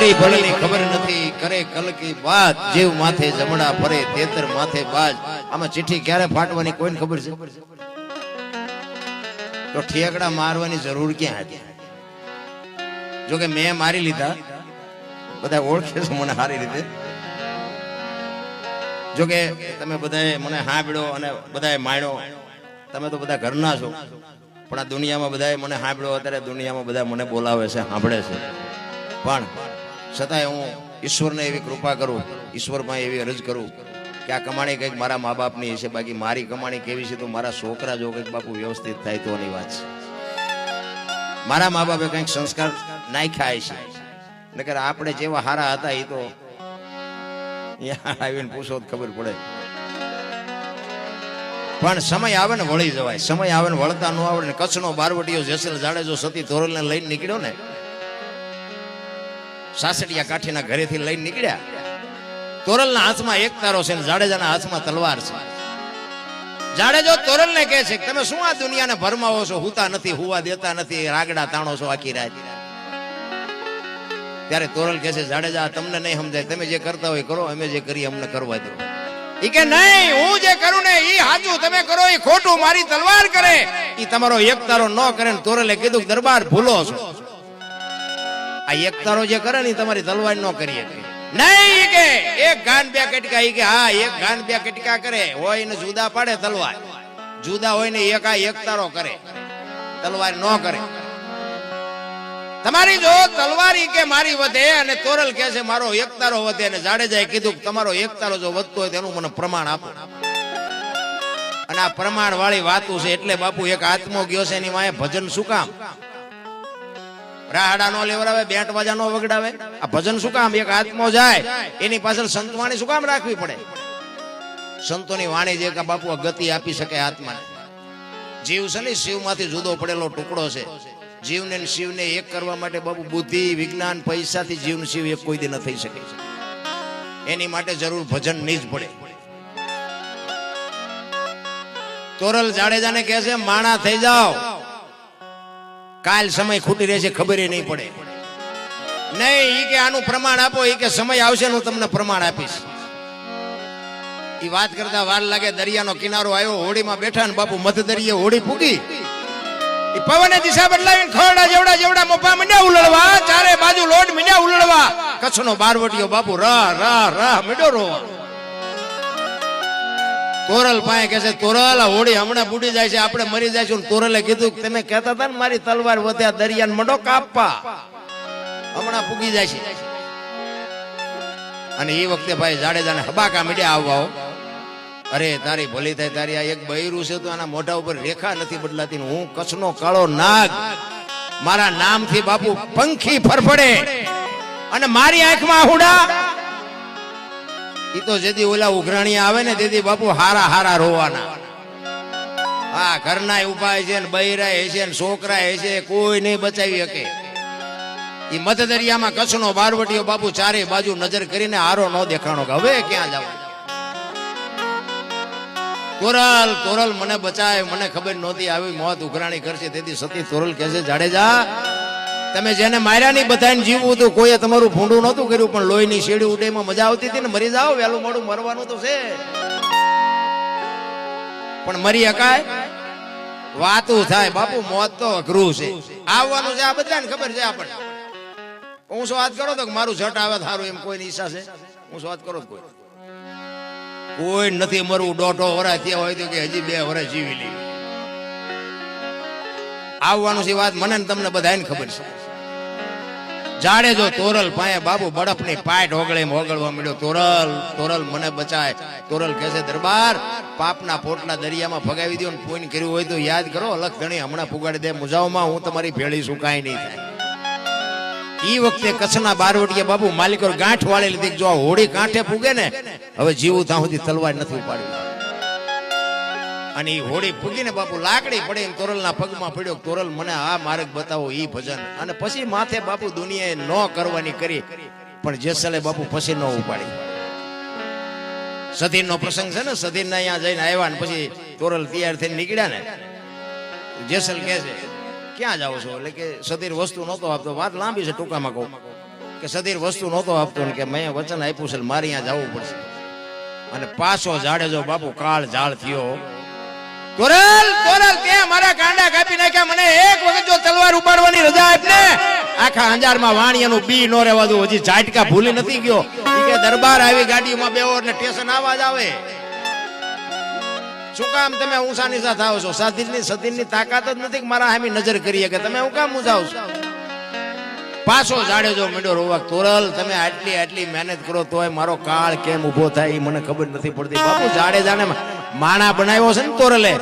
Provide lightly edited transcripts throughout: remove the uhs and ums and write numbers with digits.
ભળી ભળની ખબર નથી કરે કલ કી વાત જીવ માથે જમણા ફરે તેતર માથે બાજ આમાં ચિઠ્ઠી ક્યારે ફાટવાની કોઈને ખબર છે તો ઠેકડા મારવાની જરૂર ક્યાં હતી જો કે મેં મારી લીધા બધા ઓળખે છે મને સારી રીતે જો કે તમે બધાએ મને સાંભળ્યો અને બધાએ માણ્યો તમે તો બધા ઘરના છો પણ આ દુનિયામાં બધાએ મને સાંભળ્યો અત્યારે દુનિયામાં બધા મને બોલાવે છે સાંભળે છે પણ છતાંય હું ઈશ્વરને એવી કૃપા કરું ઈશ્વરમાં એવી અરજ કરું કે આ કમાણી કંઈક મારા મા બાપની હશે બાકી મારી કમાણી કેવી છે તો મારા છોકરા જો કંઈક બાપુ વ્યવસ્થિત થાય તોની વાત છે મારા મા બાપે કંઈક સંસ્કાર નાખ્યા છે નકર આપણે જેવા હારા હતા એ તો આવીને પૂછો તો ખબર પડે પણ સમય આવે ને વળી જવાય સમય આવે ને વળતા ન આવડે ને કચ્છનો બારવટીયો જેસલ જાડેજો સતી તોરલને લઈને નીકળ્યો ને સાસડિયા કાઠીના ઘરેથી લઈને નીકળ્યા તોરલના હાથમાં એક તારો છે ને જાડેજાના હાથમાં તલવાર છે જાડેજો તોરલને કહે છે તમે શું આ દુનિયાને ભરમાવો છો હુતા નથી હુવા દેતા નથી રાગડા તાણો છો આખી રાત ત્યારે તોરલ કહે છે જાડેજા તમને નહીં સમજાય તમે જે કરતા હોય કરો અમે જે કરીએ અમને કરવા દો ઈ કે નહીં હું જે કરું ને ઈ સાચું તમે કરો ઈ ખોટું મારી તલવાર કરે ઈ તમારો એક તારો ન કરે ને તોરલે કીધું દરબાર ભૂલો છો આ એક તારો જે કરે ને તમારી તલવાર ન કરીએ નહીં કે એક ગાન બે કટકા ઈ કે હા એક ગાન બે કટકા કરે હોય ને જુદા પાડે તલવાર જુદા હોય ને એક તારો કરે તલવાર ન કરે તમારી જો તલવારી કે મારી વધે અને તોરલ કહે છે મારો એક તારો વધે અને જાડેજાએ કીધું તમારો એક તારો જો વધતો હોય તેનું મને પ્રમાણ આપો અને આ પ્રમાણ વાળી વાતું છે એટલે બાપુ એક આત્મો ગયો છે એની માએ ભજન શું કામ રાહડા નો લેવડાવે બેન્ટ વાજા નો વગડાવે આ ભજન શું કામ એક આત્મો જાય એની પાછળ સંતવાણી શું કામ રાખવી પડે સંતોની વાણી જે કે બાપુ ગતિ આપી શકે આત્માને જીવ છે ને શિવમાંથી જુદો પડેલો ટુકડો છે જીવને શિવને એક કરવા માટે બાપુ બુદ્ધિ વિજ્ઞાન પૈસાથી જીવન શિવ એક કોઈ દી ન થઈ શકે એની માટે જરૂર ભજન ની જ પડે તોરલ જાડેજાને કહે છે માણા થઈ જાઓ કાલ સમય ખૂટી રહેશે ખબર નહીં પડે નહીં ઈ કે આનું પ્રમાણ આપો ઈ કે સમય આવશે હું તમને પ્રમાણ આપીશ ઈ વાત કરતા વાર લાગે દરિયાનો કિનારો આવ્યો હોડીમાં બેઠા ને બાપુ મધ દરિયે હોડી પૂગી પવને દિશા બદલાવીને ખરડા જેવડા જેવડા મોપા મીંડ્યા ઉલળવા ચારે બાજુ લોટ મીંડ્યા ઉલળવા કચ્છનો બારવટીયો બાપુ રાહ રાહ રાહ મીંડો રોવા તોરલ પાસે કહે છે તોરલ હોડી હમણાં બુડી જાય છે આપણે મરી જઈશું તોરલે કીધું તમે કહેતા હતા ને મારી તલવાર વધ્યા દરિયાને મંડો કાપવા હમણાં પૂગી જાય છે અને એ વખતે ભાઈ જાડેજાને હબાકા મીંડ્યા આવવા અરે તારી ભલી થાય તારી આ એક બૈરું છે તો આના મોઢા ઉપર રેખા નથી બદલાતી હું કચ્છનો કાળો નાગ મારા નામથી બાપુ પંખી ફરફડે અને મારી આંખમાં હુડા ઈ તો જેદી ઓલા ઉઘરાણીયા આવે ને તેથી બાપુ હારા હારા રોવાના હા ઘરના ઉભા છે ને બૈરા છે ને છોકરા છે કોઈ નહીં બચાવી શકે ઈ મધ દરિયામાં કચ્છનો બારવટીયો બાપુ ચારે બાજુ નજર કરીને હારો ન દેખાણો કે હવે ક્યાં જવા તોરલ તોરલ મને બચાય મને ખબર નહોતી આવી મોત ઉઘરાણી કરશે તેથી સતી તોરલ કહે છે જાડેજા તમે જેને માર્યા નહીં બધાને જીવવું હતું કોઈએ તમારું ભૂંડું નહોતું કર્યું પણ લોહીની શેડી ઉડેમાં મજા આવતી હતી ને મરી જાઓ વહેલું મોડું મરવાનું તો છે પણ મરી હકાય વાતું થાય બાપુ મોત તો અઘરું છે આવવાનું છે આ બધાને ખબર છે આપણને હું શું વાત કરો તો મારું ઝટ આવે સારું એમ કોઈની ઈચ્છા છે હું શું વાત કરો કોઈ નથી મરવું દોઢો વરસ થયા હોય તો કે હજી 2 વર્ષ જીવી લે આવવાનું છે વાત મને તમને બધાને ખબર છે જાડેજો તોરલ પાએ બાબુ બરફની પાટ ઓગળે ઓગળવા મળ્યો તોરલ તોરલ મને બચાય તોરલ કહે છે દરબાર પાપના પોટલા દરિયામાં ભગાવી દો ને પોઈન કર્યું હોય તો યાદ કરો અલગ ધણી હમણાં પુગાડી દે મુજાવમાં હું તમારી ભેળી છું કાંઈ નહીં થાય ઈ વખતે કચ્છના બારવટીયા બાબુ માલિકો ગાંઠ વાળી લીધી જો હોડી કાંઠે પૂગે ને હવે જીવું ત્યાં સુધી તલવાર નથી ઉપાડી અને ઈ હોડી પૂગીને બાપુ લાકડી પડે તોરલના પગમાં પડ્યો તોરલ મને આ માર્ગ બતાવો ઈ ભજન અને પછી માથે બાપુ દુનિયાએ ન કરવાની કરી પણ જેસલે બાપુ પછી ન ઉપાડી સધીરનો પ્રસંગ છે ને સધીરના અહીંયા જઈને આવ્યા ને પછી તોરલ તૈયાર થઈને નીકળ્યા ને જેસલ કહે છે ક્યાં જાઓ છો એટલે કે સધીર વસ્તુ નહોતો આપતો વાત લાંબી છે ટૂંકામાં કહું કે સધીર વસ્તુ નહોતો આપતો ને કે મેં વચન આપ્યું છે મારે અહીંયા જવું પડશે. અને પાછો જાડેજો બાપુ કાળ ઝાળ થયો. તોરલ તોરલ તે મારા કાંડા કાપી નાખ્યા, મને એક વખત જો તલવાર ઉપાડવાની રજા આપ ને આખા અંજારમાં વાણિયાનું બી નો રહેવા દઉં. હજી ઝાટકા ભૂલી નથી ગયો. ઈ કે દરબાર આવી ગાડીમાં બેવો ને સ્ટેશન આવાજ આવે. શું કામ તમે ઊંચા નીચા થાવ છો? સતીની તાકાત જ નથી કે મારા હામી નજર કરીએ કે તમે હું કામ ઊંચાવ છો? પાછો જાડેજો મીંડો રોવા. તોરલ તમે આટલી મહેનત કરો તોય મારો કાળ કેમ ઉભો થાય મને ખબર નથી પડતી. બાપુ જાડેજાને માણા બનાવ્યો છે ને તોરલે,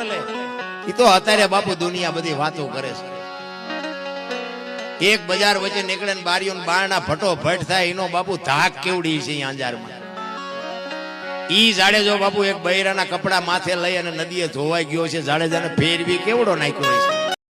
ઈ તો અત્યારે બાપુ દુનિયા બધી વાતો કરે છે. એક બજાર વચ્ચે નીકળે ને બારીઓ બારણા ફટોફટ થાય એનો બાપુ ધાક કેવડી છે અંજારમાં. ઈ જાડેજો બાપુ એક બૈરાના કપડા માથે લઈ અને નદીએ ધોવાઈ ગયો છે. જાડેજાને ફેરવી કેવડો નાખ્યો છે.